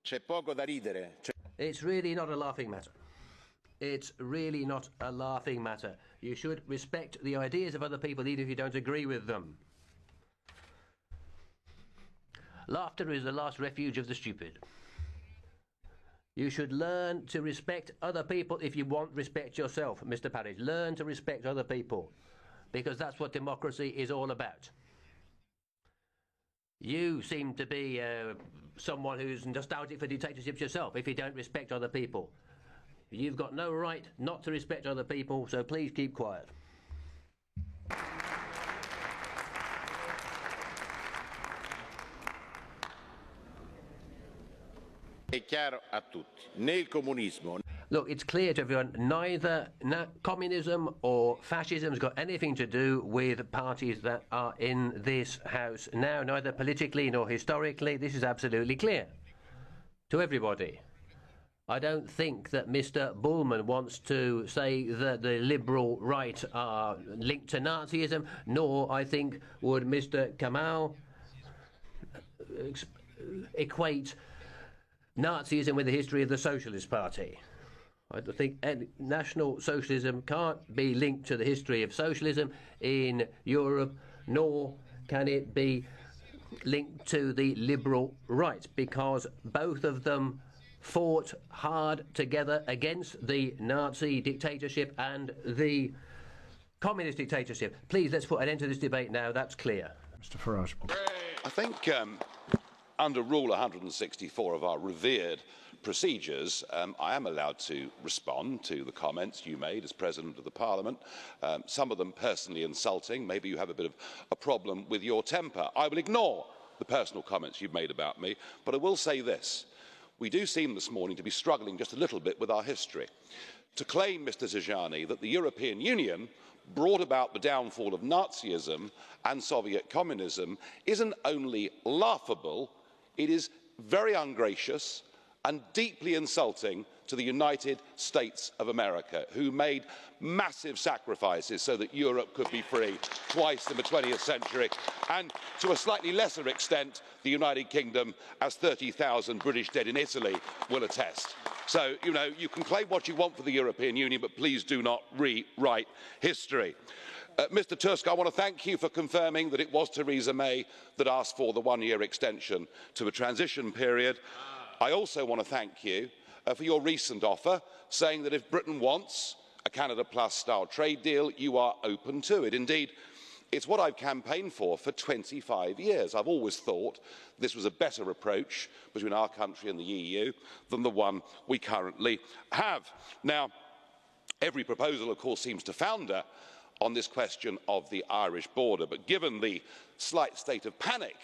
C'è poco da ridere. It's really not a laughing matter. It's really not a laughing matter. You should respect the ideas of other people even if you don't agree with them. Laughter is the last refuge of the stupid. You should learn to respect other people if you want respect yourself, Mr Farage. Learn to respect other people, because that's what democracy is all about. You seem to be someone who's nostalgic for dictatorships yourself if you don't respect other people. You've got no right not to respect other people, so please keep quiet. È chiaro a tutti. Né il comunismo. Look, it's clear to everyone, neither communism or fascism has got anything to do with parties that are in this House now, neither politically nor historically. This is absolutely clear to everybody. I don't think that Mr Bullmann wants to say that the liberal right are linked to Nazism, nor, I think, would Mr Kamal equate Nazism with the history of the Socialist Party. I think National Socialism can't be linked to the history of socialism in Europe, nor can it be linked to the liberal right, because both of them fought hard together against the Nazi dictatorship and the communist dictatorship. Please, let's put an end to this debate now. That's clear. Mr Farage. I think under Rule 164 of our revered procedures, I am allowed to respond to the comments you made as President of the Parliament, some of them personally insulting. Maybe you have a bit of a problem with your temper. I will ignore the personal comments you've made about me, but I will say this. We do seem this morning to be struggling just a little bit with our history. To claim, Mr Tajani, that the European Union brought about the downfall of Nazism and Soviet communism isn't only laughable, it is very ungracious and deeply insulting to the United States of America, who made massive sacrifices so that Europe could be free twice in the 20th century, and to a slightly lesser extent, the United Kingdom, as 30,000 British dead in Italy will attest. So, you know, you can claim what you want for the European Union, but please do not rewrite history. Mr Tusk, I want to thank you for confirming that it was Theresa May that asked for the one-year extension to a transition period. I also want to thank you for your recent offer, saying that if Britain wants a Canada Plus style trade deal, you are open to it. Indeed, it's what I've campaigned for 25 years. I've always thought this was a better approach between our country and the EU than the one we currently have. Now, every proposal, of course, seems to founder on this question of the Irish border, but given the slight state of panic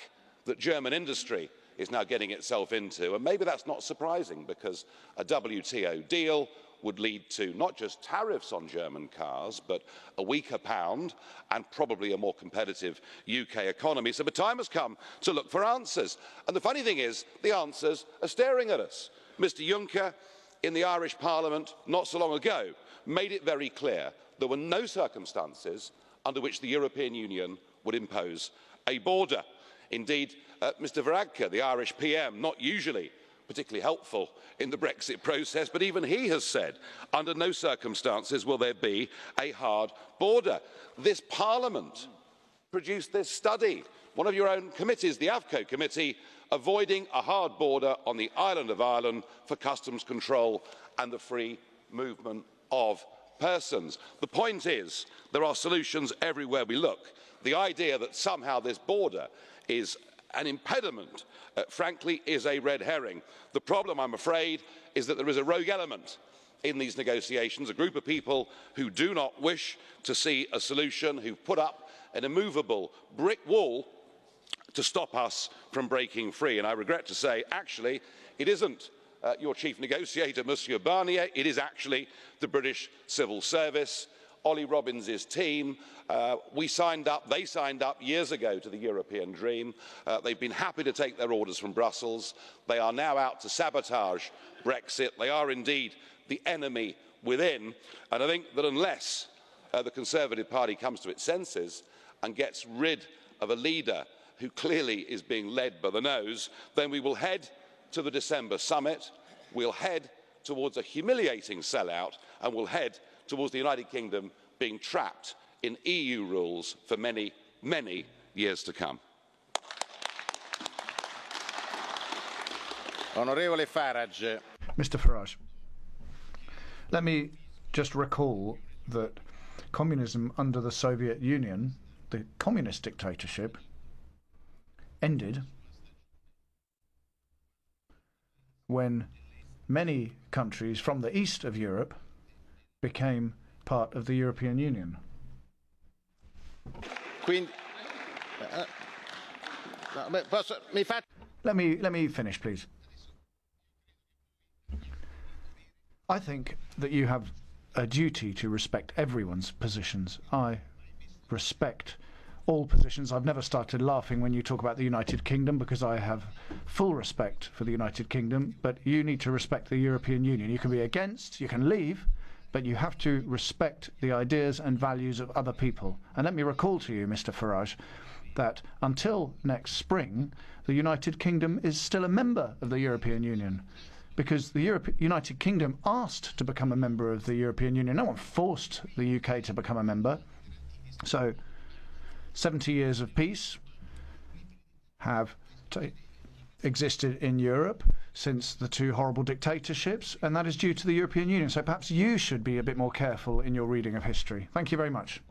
that German industry is now getting itself into, and maybe that's not surprising because a WTO deal would lead to not just tariffs on German cars, but a weaker pound and probably a more competitive UK economy. So the time has come to look for answers. And the funny thing is, the answers are staring at us. Mr Juncker, in the Irish Parliament not so long ago, made it very clear there were no circumstances under which the European Union would impose a border. Indeed, Mr Varadkar, the Irish PM, not usually particularly helpful in the Brexit process, but even he has said under no circumstances will there be a hard border. This Parliament produced this study, one of your own committees, the AFCO committee, avoiding a hard border on the island of Ireland for customs control and the free movement of persons. The point is, there are solutions everywhere we look. The idea that somehow this border is an impediment, frankly, is a red herring. The problem, I'm afraid, is that there is a rogue element in these negotiations, a group of people who do not wish to see a solution, who put up an immovable brick wall to stop us from breaking free. And I regret to say, actually, it isn't your chief negotiator, Monsieur Barnier, it is actually the British Civil Service, Ollie Robbins' team. They signed up years ago to the European dream. They've been happy to take their orders from Brussels. They are now out to sabotage Brexit. They are indeed the enemy within. And I think that unless the Conservative Party comes to its senses and gets rid of a leader who clearly is being led by the nose, then we will head to the December summit, we'll head towards a humiliating sellout and we'll head towards the United Kingdom being trapped in EU rules for many, many years to come. Onorevole Farage. Mr Farage, let me just recall that communism under the Soviet Union, the communist dictatorship, ended when many countries from the east of Europe became part of the European Union. Let me finish, please. I think that you have a duty to respect everyone's positions. I respect all positions. I've never started laughing when you talk about the United Kingdom because I have full respect for the United Kingdom, but you need to respect the European Union. You can be against, you can leave, but you have to respect the ideas and values of other people. And let me recall to you, Mr Farage, that until next spring, the United Kingdom is still a member of the European Union, because the United Kingdom asked to become a member of the European Union. No one forced the UK to become a member. So 70 years of peace have existed in Europe since the two horrible dictatorships, and that is due to the European Union. So perhaps you should be a bit more careful in your reading of history. Thank you very much.